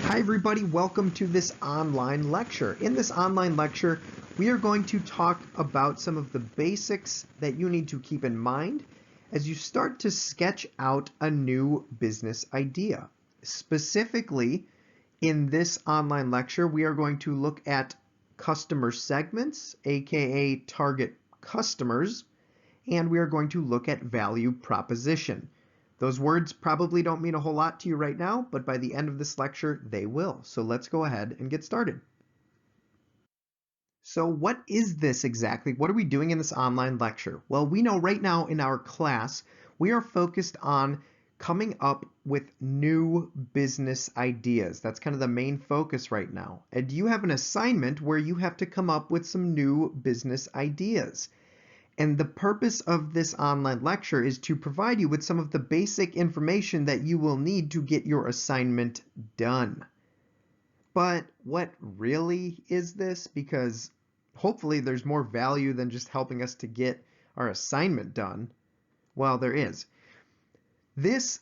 Hi everybody, welcome to this online lecture. In this online lecture, we are going to talk about some of the basics that you need to keep in mind as you start to sketch out a new business idea. Specifically, in this online lecture, we are going to look at customer segments, aka target customers, and we are going to look at value proposition. Those words probably don't mean a whole lot to you right now, but by the end of this lecture, they will. So let's go ahead and get started. So what is this exactly? What are we doing in this online lecture? Well, we know right now in our class, we are focused on coming up with new business ideas. That's kind of the main focus right now. And you have an assignment where you have to come up with some new business ideas. And the purpose of this online lecture is to provide you with some of the basic information that you will need to get your assignment done. But what really is this? Because hopefully there's more value than just helping us to get our assignment done. Well, there is. This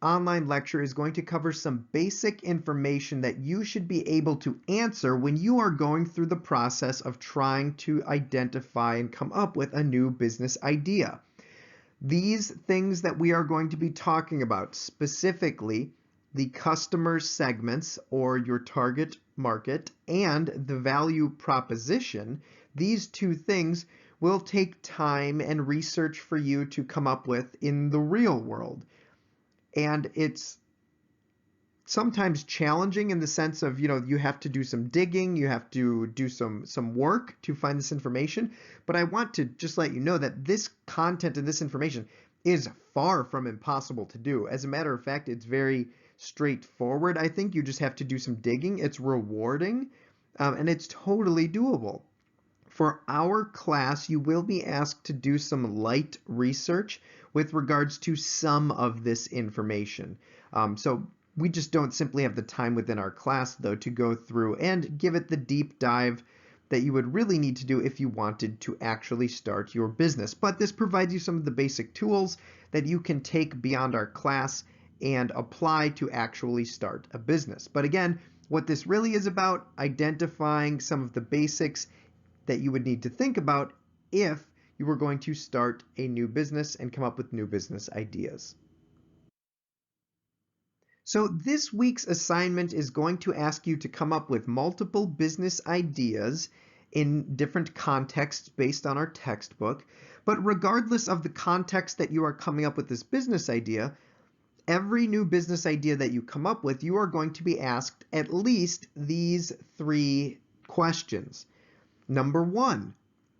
online lecture is going to cover some basic information that you should be able to answer when you are going through the process of trying to identify and come up with a new business idea. These things that we are going to be talking about, specifically the customer segments or your target market and the value proposition, these two things will take time and research for you to come up with in the real world. And it's sometimes challenging in the sense of, you have to do some digging, you have to do some work to find this information. But I want to just let you know that this content and this information is far from impossible to do. As a matter of fact, it's very straightforward. I think you just have to do some digging. It's rewarding, and it's totally doable. For our class, you will be asked to do some light research with regards to some of this information. So we just don't simply have the time within our class, though, to go through and give it the deep dive that you would really need to do if you wanted to actually start your business. But this provides you some of the basic tools that you can take beyond our class and apply to actually start a business. But again, what this really is about, identifying some of the basics that you would need to think about if you were going to start a new business and come up with new business ideas. So this week's assignment is going to ask you to come up with multiple business ideas in different contexts based on our textbook. But regardless of the context that you are coming up with this business idea, every new business idea that you come up with, you are going to be asked at least these three questions. Number one,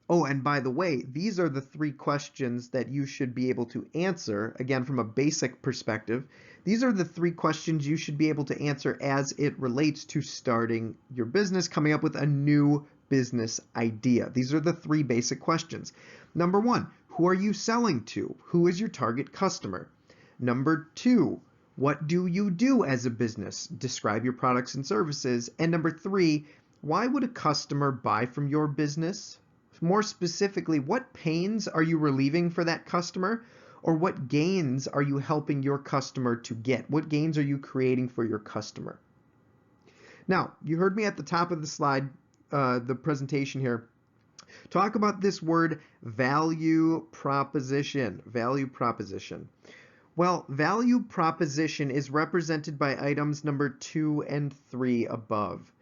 oh, and by the way, these are the three questions that you should be able to answer. Again, from a basic perspective, these are the three questions you should be able to answer as it relates to starting your business, coming up with a new business idea. These are the three basic questions. Number one, who are you selling to? Who is your target customer? Number two, what do you do as a business? Describe your products and services. And number three, why would a customer buy from your business? More specifically, what pains are you relieving for that customer? Or what gains are you helping your customer to get? What gains are you creating for your customer? Now, you heard me at the top of the slide, the presentation here, talk about this word value proposition. Value proposition. Well, value proposition is represented by items number 2 and 3 above.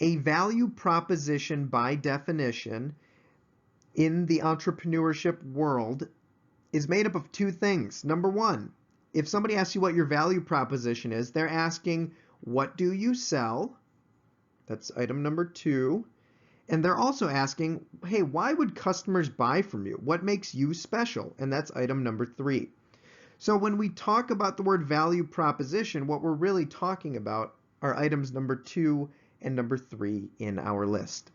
A value proposition, by definition, in the entrepreneurship world, is made up of two things. Number one, if somebody asks you what your value proposition is, they're asking, what do you sell? That's item number 2. And they're also asking, hey, why would customers buy from you? What makes you special? And that's item number 3. So when we talk about the word value proposition, what we're really talking about are items number 2 and number 3 in our list.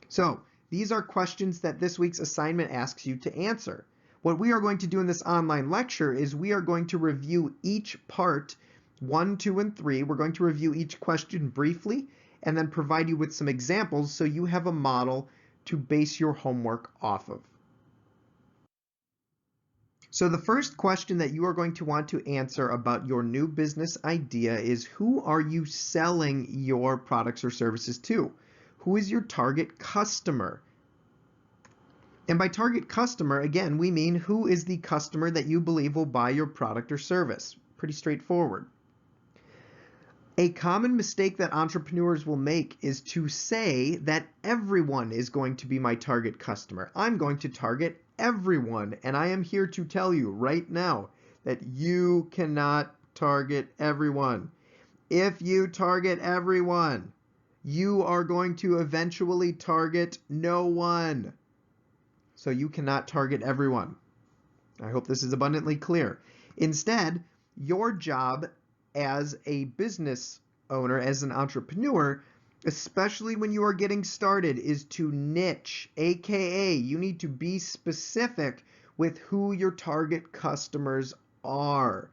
So these are questions that this week's assignment asks you to answer. What we are going to do in this online lecture is we are going to review each part, 1, 2, and 3. We're going to review each question briefly and then provide you with some examples so you have a model to base your homework off of. So the first question that you are going to want to answer about your new business idea is, who are you selling your products or services to? Who is your target customer? And by target customer, again, we mean who is the customer that you believe will buy your product or service. Pretty straightforward. A common mistake that entrepreneurs will make is to say that everyone is going to be my target customer. I'm going to target everyone, and I am here to tell you right now that you cannot target everyone. If you target everyone, you are going to eventually target no one. So you cannot target everyone. I hope this is abundantly clear. Instead, your job as a business owner, as an entrepreneur, especially when you are getting started, is to niche, aka you need to be specific with who your target customers are.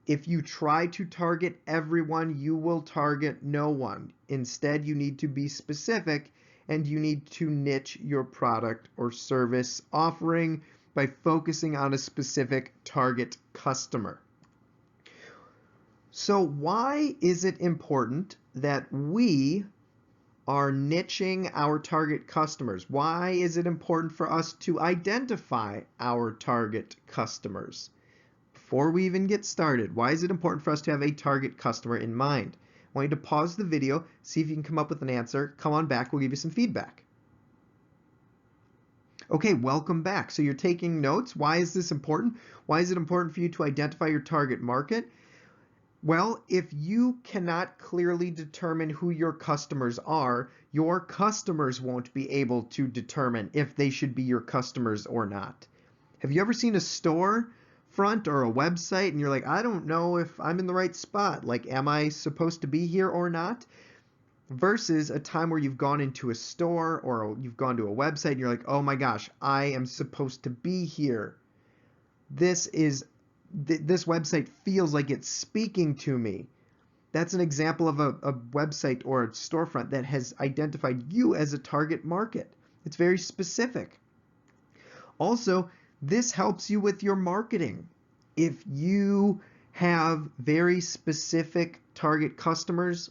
If you try to target everyone, you will target no one. Instead, you need to be specific and you need to niche your product or service offering by focusing on a specific target customer. So why is it important that we are niching our target customers? Why is it important for us to identify our target customers? Before we even get started, why is it important for us to have a target customer in mind? I want you to pause the video, see if you can come up with an answer. Come on back, we'll give you some feedback. Okay, welcome back. So you're taking notes. Why is this important? Why is it important for you to identify your target market? Well, if you cannot clearly determine who your customers are, your customers won't be able to determine if they should be your customers or not. Have you ever seen a store front or a website and you're like, I don't know if I'm in the right spot. Like, am I supposed to be here or not? Versus a time where you've gone into a store or you've gone to a website and you're like, oh my gosh, I am supposed to be here. This website feels like it's speaking to me. That's an example of a website or a storefront that has identified you as a target market. It's very specific. Also, this helps you with your marketing. If you have very specific target customers,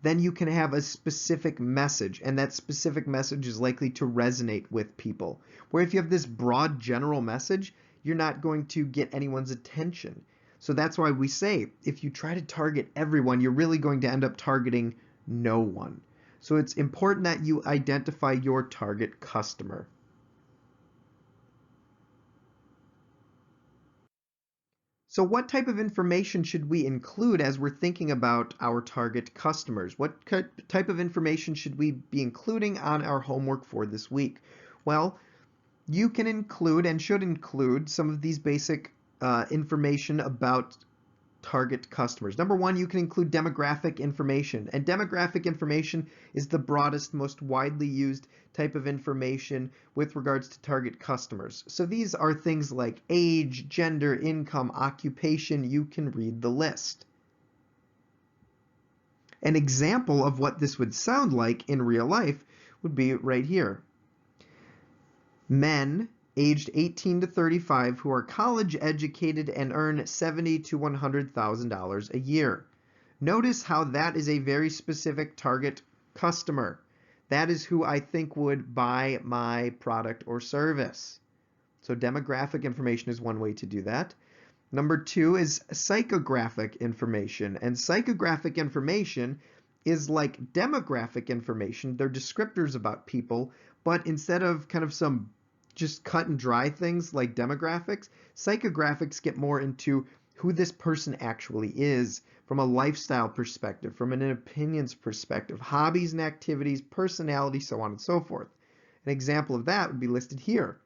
then you can have a specific message, and that specific message is likely to resonate with people. Where if you have this broad general message, you're not going to get anyone's attention. So that's why we say, if you try to target everyone, you're really going to end up targeting no one. So it's important that you identify your target customer. So what type of information should we include as we're thinking about our target customers? What type of information should we be including on our homework for this week? Well, you can include and should include some of these basic information about target customers. Number one, you can include demographic information. And demographic information is the broadest, most widely used type of information with regards to target customers. So these are things like age, gender, income, occupation. You can read the list. An example of what this would sound like in real life would be right here. Men aged 18 to 35 who are college educated and earn $70,000 to $100,000 a year. Notice how that is a very specific target customer. That is who I think would buy my product or service. So demographic information is one way to do that. Number two is psychographic information. And psychographic information is like demographic information. They're descriptors about people, but instead of kind of some just cut and dry things like demographics, psychographics get more into who this person actually is from a lifestyle perspective, from an opinions perspective, hobbies and activities, personality, so on and so forth. An example of that would be listed here.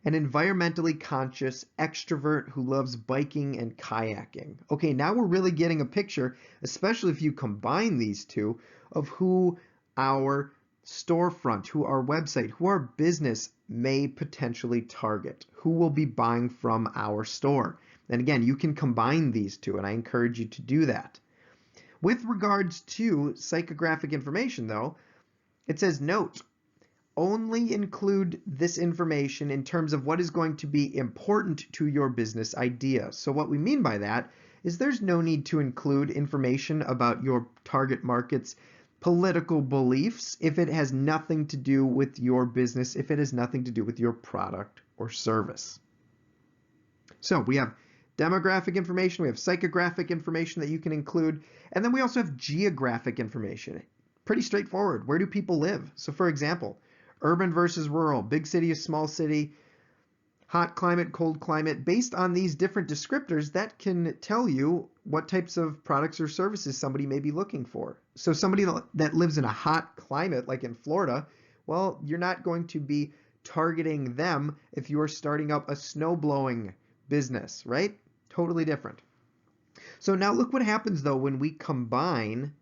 An environmentally conscious extrovert who loves biking and kayaking. Okay, now we're really getting a picture, especially if you combine these two, of who our storefront, who our website, who our business may potentially target, who will be buying from our store. And again, you can combine these two, and I encourage you to do that. With regards to psychographic information, though, it says, note, only include this information in terms of what is going to be important to your business idea. So what we mean by that is there's no need to include information about your target market's political beliefs if it has nothing to do with your business, if it has nothing to do with your product or service. So we have demographic information, we have psychographic information that you can include, and then we also have geographic information. Pretty straightforward. Where do people live? So for example, urban versus rural, big city or small city, hot climate, cold climate. Based on these different descriptors, that can tell you what types of products or services somebody may be looking for. So somebody that lives in a hot climate, like in Florida, well, you're not going to be targeting them if you're starting up a snowblowing business, right? Totally different. So now look what happens though when we combine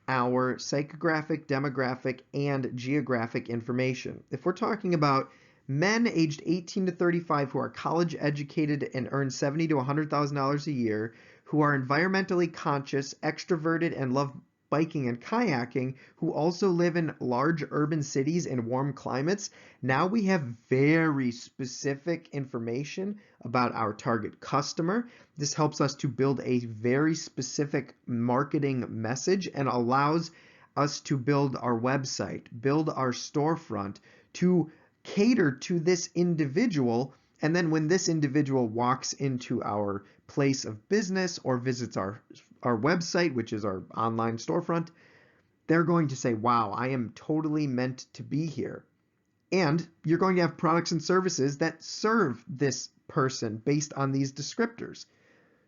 our psychographic, demographic, and geographic information. If we're talking about men aged 18 to 35 who are college educated and earn $70,000 to $100,000 a year, who are environmentally conscious, extroverted, and love biking and kayaking, who also live in large urban cities in warm climates, now we have very specific information about our target customer. This helps us to build a very specific marketing message and allows us to build our website, build our storefront to cater to this individual. And then when this individual walks into our place of business or visits our website, which is our online storefront, they're going to say, wow, I am totally meant to be here. And you're going to have products and services that serve this person based on these descriptors.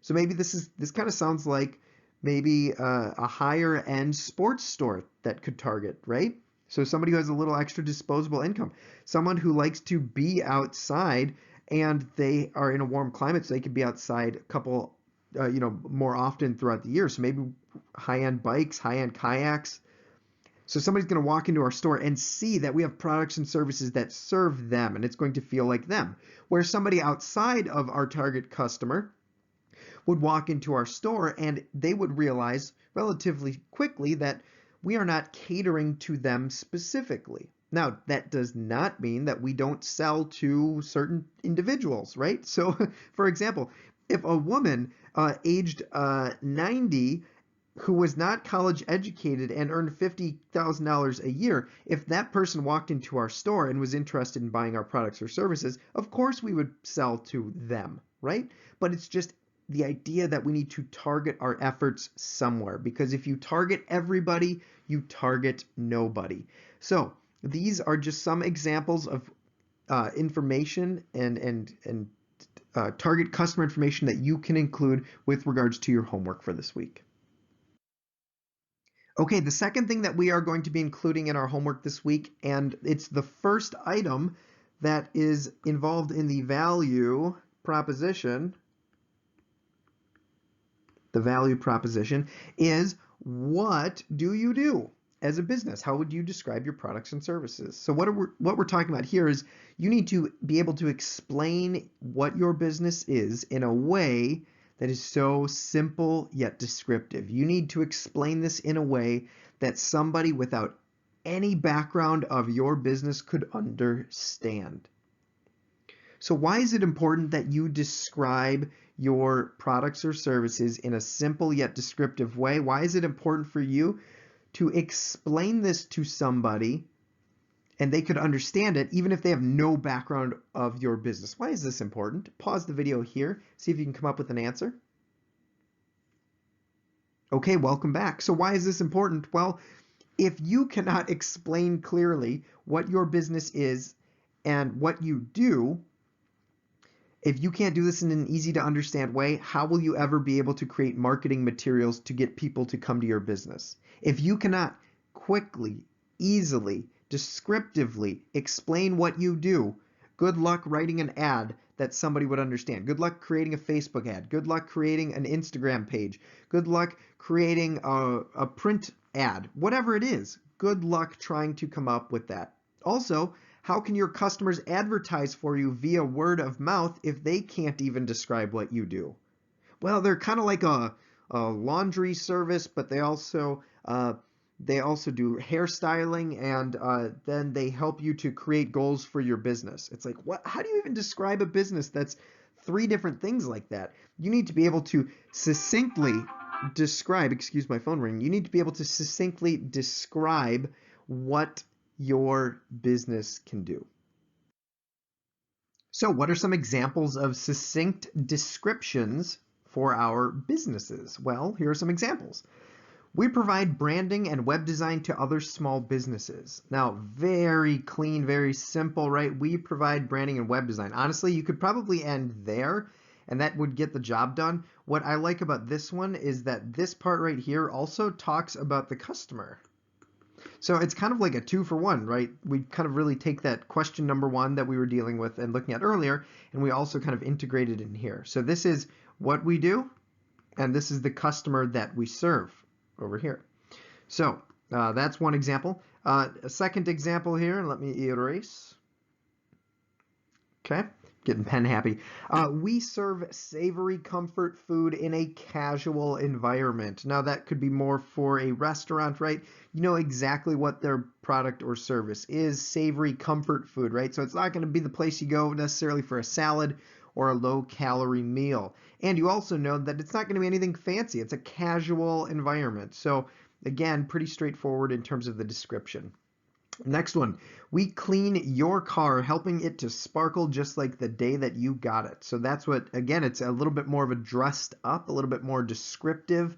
So maybe this kind of sounds like maybe a higher end sports store that could target, right? So somebody who has a little extra disposable income, someone who likes to be outside and they are in a warm climate, so they can be outside a couple, more often throughout the year. So maybe high-end bikes, high-end kayaks. So somebody's going to walk into our store and see that we have products and services that serve them, and it's going to feel like them. Where somebody outside of our target customer would walk into our store and they would realize relatively quickly that we are not catering to them specifically. Now, that does not mean that we don't sell to certain individuals, right? So, for example, if a woman aged 90 who was not college educated and earned $50,000 a year, if that person walked into our store and was interested in buying our products or services, of course we would sell to them, right? But it's just the idea that we need to target our efforts somewhere, because if you target everybody, you target nobody. So these are just some examples of information and target customer information that you can include with regards to your homework for this week. Okay, the second thing that we are going to be including in our homework this week, and it's the first item that is involved in the value proposition. The value proposition is, what do you do as a business? How would you describe your products and services? So what we're talking about here is you need to be able to explain what your business is in a way that is so simple yet descriptive. You need to explain this in a way that somebody without any background of your business could understand. So why is it important that you describe your products or services in a simple yet descriptive way? Why is it important for you to explain this to somebody and they could understand it even if they have no background of your business? Why is this important? Pause the video here, see if you can come up with an answer. Okay, welcome back. So why is this important? Well, if you cannot explain clearly what your business is and what you do, if you can't do this in an easy to understand way, how will you ever be able to create marketing materials to get people to come to your business? If you cannot quickly, easily, descriptively explain what you do, good luck writing an ad that somebody would understand. Good luck creating a Facebook ad. Good luck creating an Instagram page. Good luck creating a print ad. Whatever it is, good luck trying to come up with that. Also, how can your customers advertise for you via word of mouth if they can't even describe what you do? Well, they're kind of like a laundry service, but they also They also do hairstyling, and then they help you to create goals for your business. It's like, what? How do you even describe a business that's three different things like that? You need to be able to succinctly describe, excuse my phone ring, you need to be able to succinctly describe what your business can do. So, what are some examples of succinct descriptions for our businesses? Well, here are some examples. We provide branding and web design to other small businesses. Now, very clean, very simple, right? We provide branding and web design. Honestly, you could probably end there and that would get the job done. What I like about this one is that this part right here also talks about the customer. So it's kind of like a 2-for-1, right? We kind of really take that question number one that we were dealing with and looking at earlier, and we also kind of integrate it in here. So this is what we do, and this is the customer that we serve over here. So that's one example. A second example here, and let me erase. Okay, getting pen happy. We serve savory comfort food in a casual environment. Now that could be more for a restaurant, right? You know exactly what their product or service is, savory comfort food, right? So it's not going to be the place you go necessarily for a salad or a low calorie meal. And you also know that it's not going to be anything fancy. It's a casual environment. So again, pretty straightforward in terms of the description. Next one, we clean your car, helping it to sparkle just like the day that you got it. So that's what, again, it's a little bit more of a dressed up, a little bit more descriptive.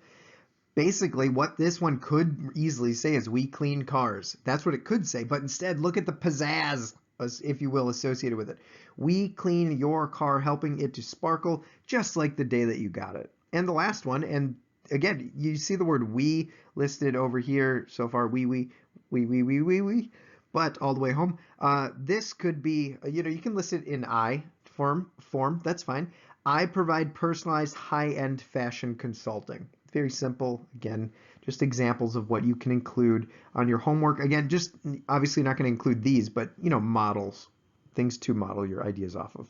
Basically, what this one could easily say is we clean cars. That's what it could say, but instead look at the pizzazz, if you will, associated with it. We clean your car, helping it to sparkle just like the day that you got it. And the last one, and again, you see the word we listed over here so far, we, but all the way home. This could be, you can list it in I form, that's fine. I provide personalized high-end fashion consulting. Very simple, again, just examples of what you can include on your homework. Again, just obviously not going to include these, but models, things to model your ideas off of.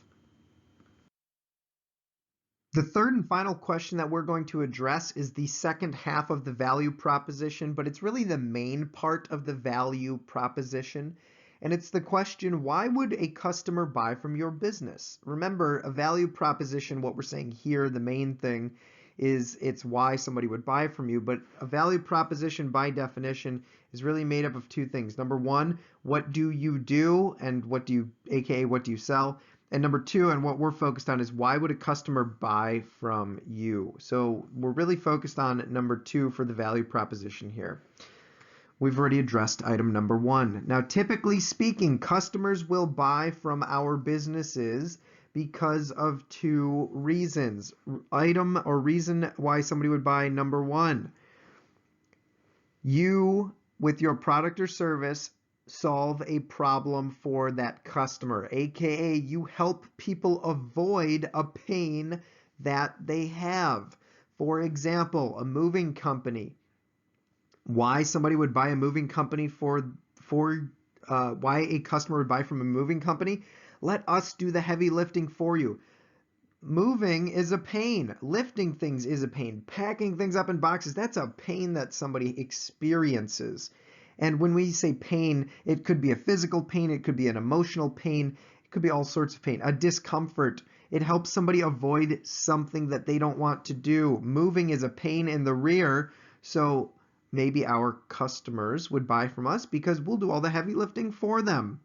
The third and final question that we're going to address is the second half of the value proposition, but it's really the main part of the value proposition. And it's the question, why would a customer buy from your business? Remember, a value proposition, what we're saying here, the main thing is it's why somebody would buy from you. But a value proposition by definition is really made up of two things. Number one, what do you do and aka what do you sell? And number two, and what we're focused on is why would a customer buy from you? So we're really focused on number two for the value proposition here. We've already addressed item number one. Now, typically speaking, customers will buy from our businesses because of two reasons. Item or reason why somebody would buy, number one, you, with your product or service, solve a problem for that customer, aka you help people avoid a pain that they have. For example, a moving company. Why somebody would buy a moving company why a customer would buy from a moving company? Let us do the heavy lifting for you. Moving is a pain. Lifting things is a pain. Packing things up in boxes, that's a pain that somebody experiences. And when we say pain, it could be a physical pain, it could be an emotional pain, it could be all sorts of pain. A discomfort. It helps somebody avoid something that they don't want to do. Moving is a pain in the rear, so maybe our customers would buy from us because we'll do all the heavy lifting for them.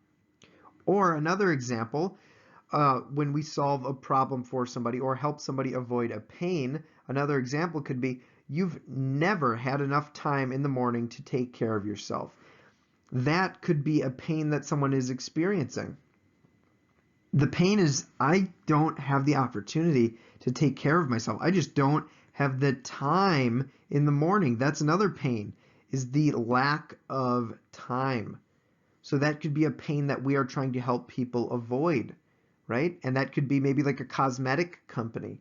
Or another example, when we solve a problem for somebody or help somebody avoid a pain, another example could be you've never had enough time in the morning to take care of yourself. That could be a pain that someone is experiencing. The pain is I don't have the opportunity to take care of myself. I just don't have the time in the morning. That's another pain, is the lack of time. So that could be a pain that we are trying to help people avoid, right? And that could be maybe like a cosmetic company,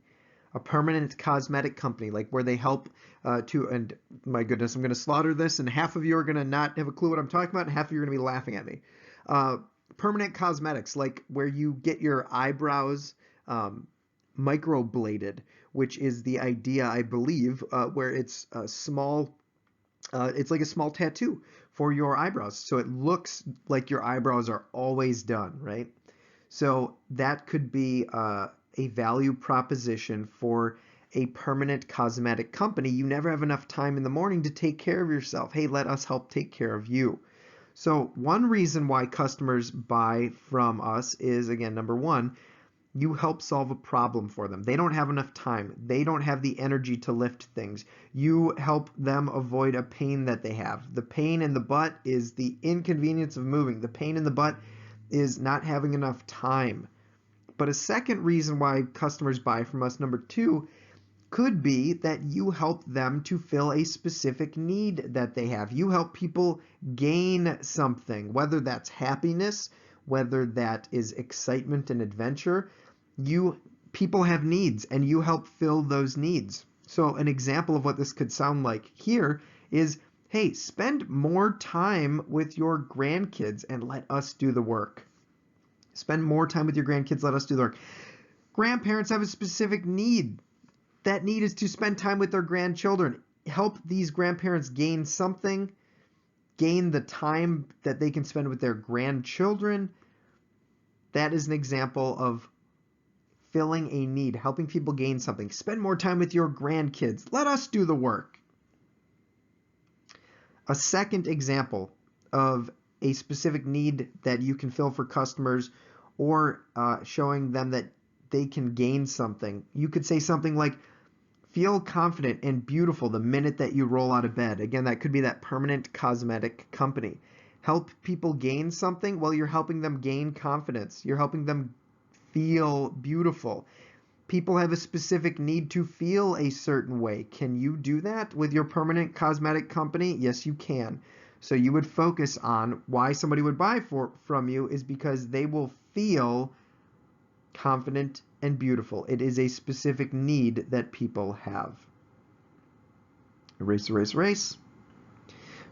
a permanent cosmetic company, like where they help and my goodness, I'm going to slaughter this, and half of you are going to not have a clue what I'm talking about, and half of you are going to be laughing at me. Permanent cosmetics, like where you get your eyebrows microbladed, which is the idea, I believe, where it's a small It's like a small tattoo for your eyebrows. So it looks like your eyebrows are always done, right? So that could be a value proposition for a permanent cosmetic company. You never have enough time in the morning to take care of yourself. Hey, let us help take care of you. So one reason why customers buy from us is, again, number one, you help solve a problem for them. They don't have enough time. They don't have the energy to lift things. You help them avoid a pain that they have. The pain in the butt is the inconvenience of moving. The pain in the butt is not having enough time. But a second reason why customers buy from us, number two, could be that you help them to fill a specific need that they have. You help people gain something, whether that's happiness, whether that is excitement and adventure. You People have needs and you help fill those needs. So an example of what this could sound like here is, hey, spend more time with your grandkids and let us do the work. Spend more time with your grandkids, let us do the work. Grandparents have a specific need. That need is to spend time with their grandchildren. Help these grandparents gain something, gain the time that they can spend with their grandchildren. That is an example of filling a need, helping people gain something. Spend more time with your grandkids. Let us do the work. A second example of a specific need that you can fill for customers, or showing them that they can gain something. You could say something like, feel confident and beautiful the minute that you roll out of bed. Again, that could be that permanent cosmetic company. Help people gain something. Well, you're helping them gain confidence. You're helping them feel beautiful. People have a specific need to feel a certain way. Can you do that with your permanent cosmetic company? Yes, you can. So you would focus on why somebody would buy from you is because they will feel confident and beautiful. It is a specific need that people have. Erase, erase, erase.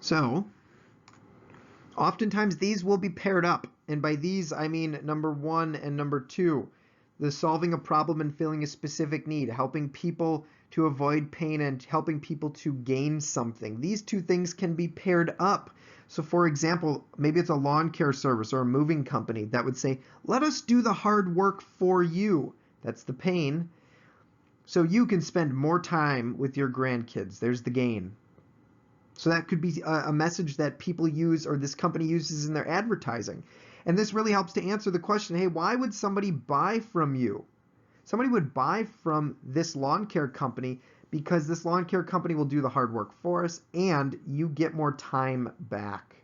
So oftentimes these will be paired up. And by these, I mean number one and number two. The solving a problem and filling a specific need, helping people to avoid pain and helping people to gain something. These two things can be paired up. So for example, maybe it's a lawn care service or a moving company that would say, let us do the hard work for you. That's the pain. So you can spend more time with your grandkids. There's the gain. So that could be a message that people use or this company uses in their advertising. And this really helps to answer the question, hey, why would somebody buy from you? Somebody would buy from this lawn care company because this lawn care company will do the hard work for us and you get more time back.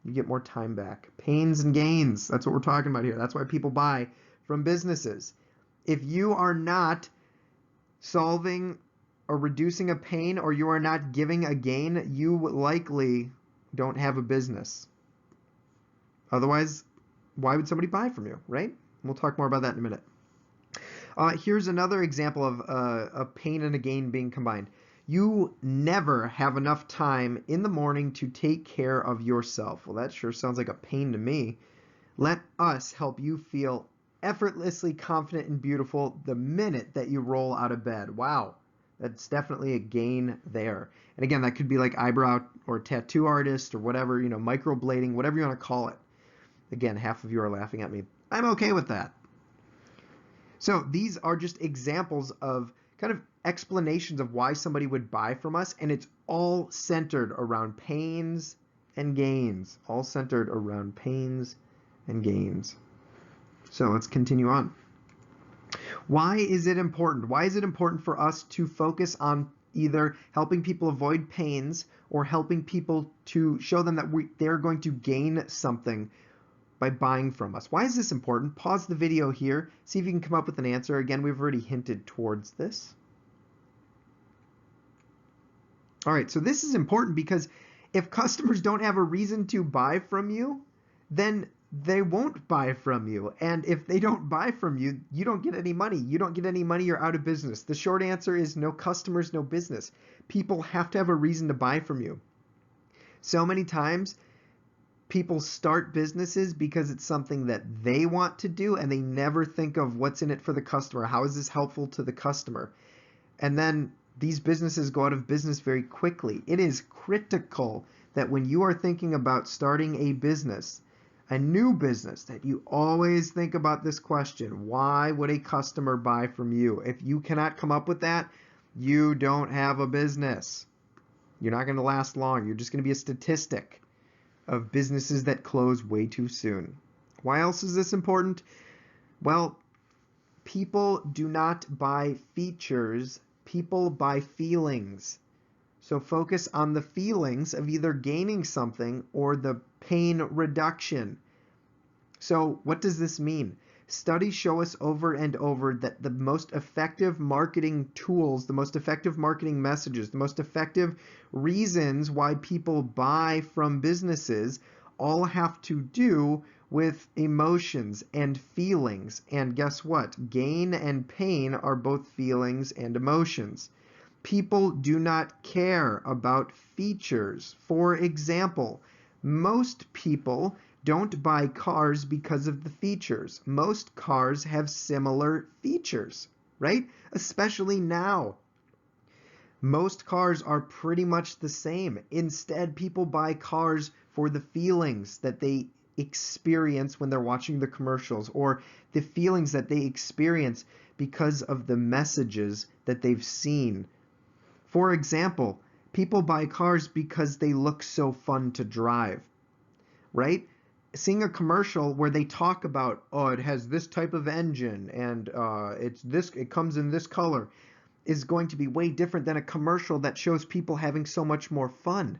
You get more time back. Pains and gains. That's what we're talking about here. That's why people buy from businesses. If you are not solving or reducing a pain or you are not giving a gain, you likely don't have a business. Otherwise, why would somebody buy from you, right? We'll talk more about that in a minute. Here's another example of a pain and a gain being combined. You never have enough time in the morning to take care of yourself. Well, that sure sounds like a pain to me. Let us help you feel effortlessly confident and beautiful the minute that you roll out of bed. Wow, that's definitely a gain there. And again, that could be like eyebrow or tattoo artist or whatever, microblading, whatever you want to call it. Again, half of you are laughing at me. I'm okay with that. So these are just examples of kind of explanations of why somebody would buy from us, and it's all centered around pains and gains. All centered around pains and gains. So let's continue on. Why is it important? Why is it important for us to focus on either helping people avoid pains or helping people to show them that they're going to gain something by buying from us? Why is this important? Pause the video here, see if you can come up with an answer. Again, we've already hinted towards this. All right, so this is important because if customers don't have a reason to buy from you, then they won't buy from you. And if they don't buy from you, you don't get any money. You don't get any money, you're out of business. The short answer is no customers, no business. People have to have a reason to buy from you. So many times, people start businesses because it's something that they want to do and they never think of what's in it for the customer. How is this helpful to the customer? And then these businesses go out of business very quickly. It is critical that when you are thinking about starting a business, a new business, that you always think about this question: why would a customer buy from you? If you cannot come up with that, you don't have a business. You're not going to last long. You're just going to be a statistic of businesses that close way too soon. Why else is this important? Well, people do not buy features, people buy feelings. So focus on the feelings of either gaining something or the pain reduction. So what does this mean? Studies show us over and over that the most effective marketing tools, the most effective marketing messages, the most effective reasons why people buy from businesses all have to do with emotions and feelings. And guess what? Gain and pain are both feelings and emotions. People do not care about features. For example, most people don't buy cars because of the features. Most cars have similar features, right? Especially now. Most cars are pretty much the same. Instead, people buy cars for the feelings that they experience when they're watching the commercials, or the feelings that they experience because of the messages that they've seen. For example, people buy cars because they look so fun to drive, right? Seeing a commercial where they talk about, oh, it has this type of engine and it comes in this color, is going to be way different than a commercial that shows people having so much more fun.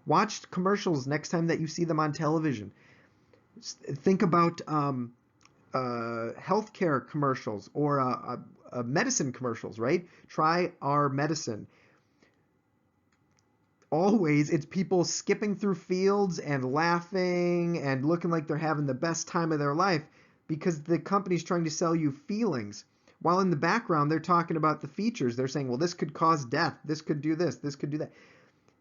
Watch commercials next time that you see them on television. Think about healthcare commercials or medicine commercials, right? Try our medicine. Always it's people skipping through fields and laughing and looking like they're having the best time of their life because the company's trying to sell you feelings. While in the background, they're talking about the features. They're saying, well, this could cause death. This could do this could do that.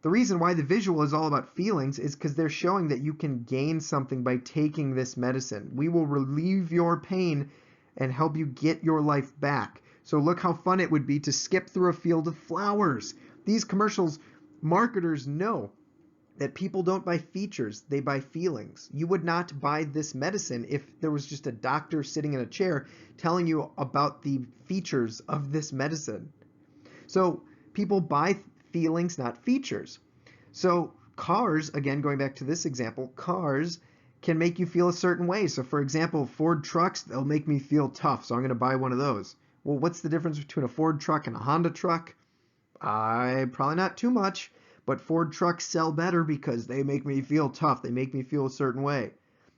The reason why the visual is all about feelings is because they're showing that you can gain something by taking this medicine. We will relieve your pain and help you get your life back. So look how fun it would be to skip through a field of flowers. These commercials, marketers know that people don't buy features, they buy feelings. You would not buy this medicine if there was just a doctor sitting in a chair telling you about the features of this medicine. So people buy feelings, not features. So cars, again, going back to this example, cars can make you feel a certain way. So for example, Ford trucks, they'll make me feel tough, so I'm going to buy one of those. Well, what's the difference between a Ford truck and a Honda truck? Probably not too much, but Ford trucks sell better because they make me feel tough. They make me feel a certain way.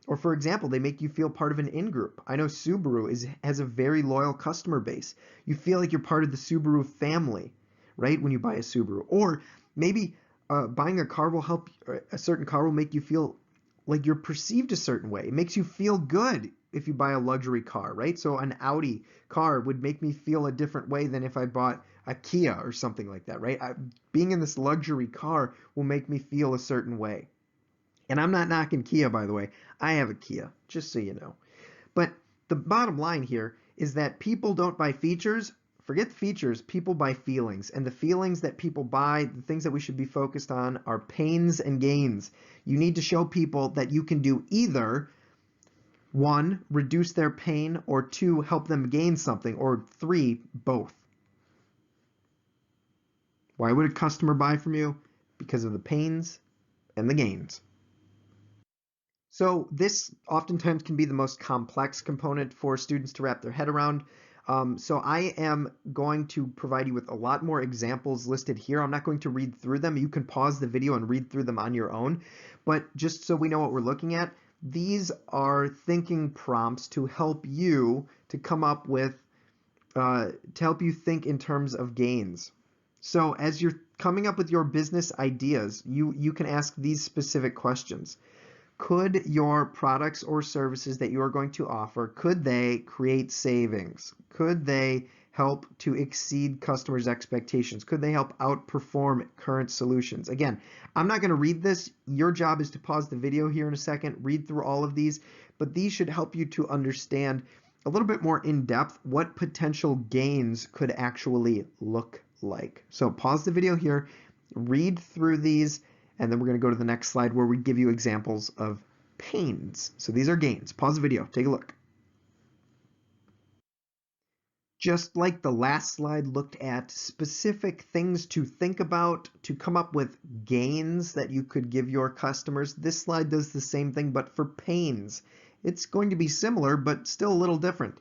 Or for example, they make you feel part of an in-group. I know Subaru has a very loyal customer base. You feel like you're part of the Subaru family, right, when you buy a Subaru. Or maybe buying a car will help, a certain car will make you feel like you're perceived a certain way. It makes you feel good if you buy a luxury car, right? So an Audi car would make me feel a different way than if I bought a Kia or something like that, right? Being in this luxury car will make me feel a certain way. And I'm not knocking Kia, by the way. I have a Kia, just so you know. But the bottom line here is that people don't buy features. Forget the features, people buy feelings. And the feelings that people buy, the things that we should be focused on, are pains and gains. You need to show people that you can do either 1, reduce their pain, or 2, help them gain something, or 3, both. Why would a customer buy from you? Because of the pains and the gains. So this oftentimes can be the most complex component for students to wrap their head around. So I am going to provide you with a lot more examples listed here. I'm not going to read through them. You can pause the video and read through them on your own. But just so we know what we're looking at, these are thinking prompts to help you to come up with, to help you think in terms of gains. So as you're coming up with your business ideas, you can ask these specific questions. Could your products or services that you are going to offer, could they create savings? Could they help to exceed customers' expectations? Could they help outperform current solutions? Again, I'm not going to read this. Your job is to pause the video here in a second, read through all of these, but these should help you to understand a little bit more in depth what potential gains could actually look like? So pause the video here, read through these, and then we're going to go to the next slide where we give you examples of pains. So these are gains. Pause the video, take a look. Just like the last slide looked at specific things to think about to come up with gains that you could give your customers, this slide does the same thing, but for pains. It's going to be similar, but still a little different.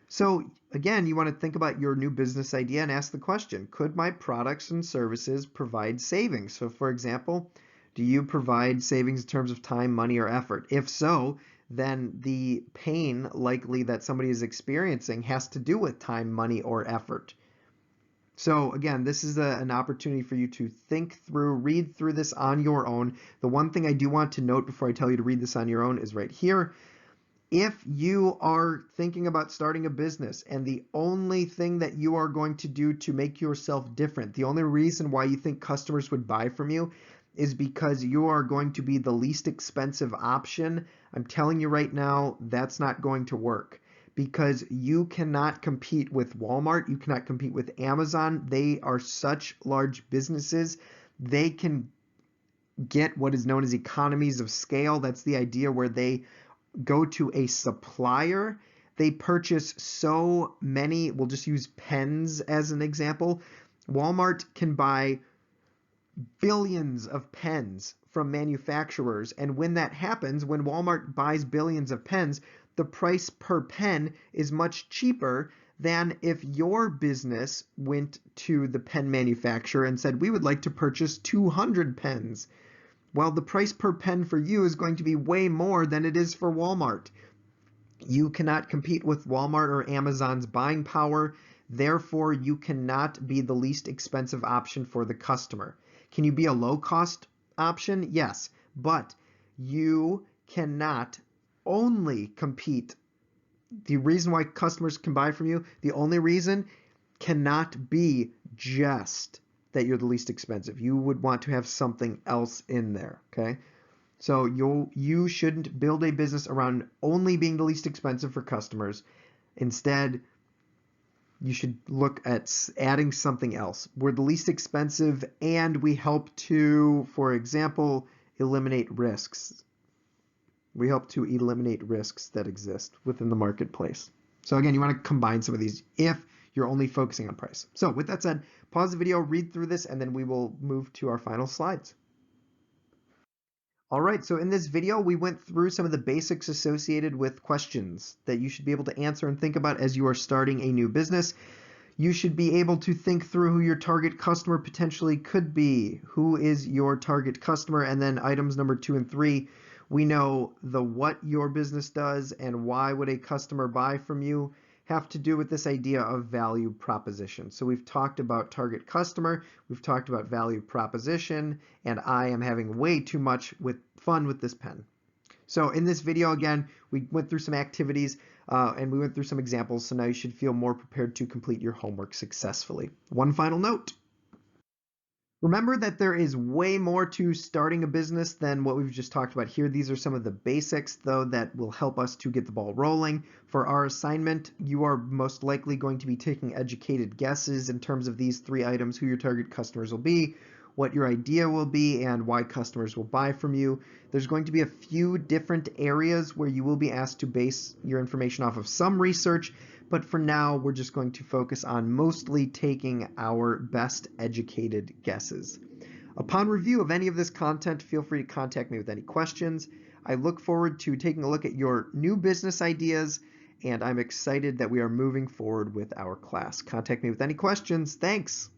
So again, you want to think about your new business idea and ask the question, could my products and services provide savings? So for example, do you provide savings in terms of time, money, or effort? If so, then the pain likely that somebody is experiencing has to do with time, money, or effort. So again, this is an opportunity for you to think through, read through this on your own. The one thing I do want to note before I tell you to read this on your own is right here. If you are thinking about starting a business and the only thing that you are going to do to make yourself different, the only reason why you think customers would buy from you is because you are going to be the least expensive option, I'm telling you right now, that's not going to work because you cannot compete with Walmart, you cannot compete with Amazon. They are such large businesses. They can get what is known as economies of scale. That's the idea where they go to a supplier, they purchase so many, we'll just use pens as an example. Walmart can buy billions of pens from manufacturers, and when that happens, when Walmart buys billions of pens, the price per pen is much cheaper than if your business went to the pen manufacturer and said, we would like to purchase 200 pens. Well, the price per pen for you is going to be way more than it is for Walmart. You cannot compete with Walmart or Amazon's buying power. Therefore, you cannot be the least expensive option for the customer. Can you be a low-cost option? Yes, but you cannot only compete. The reason why customers can buy from you, the only reason cannot be just that you're the least expensive. You would want to have something else in there, okay? So you shouldn't build a business around only being the least expensive for customers. Instead, you should look at adding something else. We're the least expensive and we help to, for example, eliminate risks. We help to eliminate risks that exist within the marketplace. So again, you want to combine some of these if you're only focusing on price. So with that said, pause the video, read through this, and then we will move to our final slides. All right, so in this video, we went through some of the basics associated with questions that you should be able to answer and think about as you are starting a new business. You should be able to think through who your target customer potentially could be. Who is your target customer? And then items number 2 and 3, we know the what your business does and why would a customer buy from you have to do with this idea of value proposition. So we've talked about target customer, we've talked about value proposition, and I am having way too much fun with this pen. So in this video, again, we went through some activities and we went through some examples, so now you should feel more prepared to complete your homework successfully. One final note. Remember that there is way more to starting a business than what we've just talked about here. These are some of the basics, though, that will help us to get the ball rolling. For our assignment, you are most likely going to be taking educated guesses in terms of these 3 items: who your target customers will be, what your idea will be, and why customers will buy from you. There's going to be a few different areas where you will be asked to base your information off of some research, but for now, we're just going to focus on mostly taking our best educated guesses. Upon review of any of this content, feel free to contact me with any questions. I look forward to taking a look at your new business ideas, and I'm excited that we are moving forward with our class. Contact me with any questions. Thanks.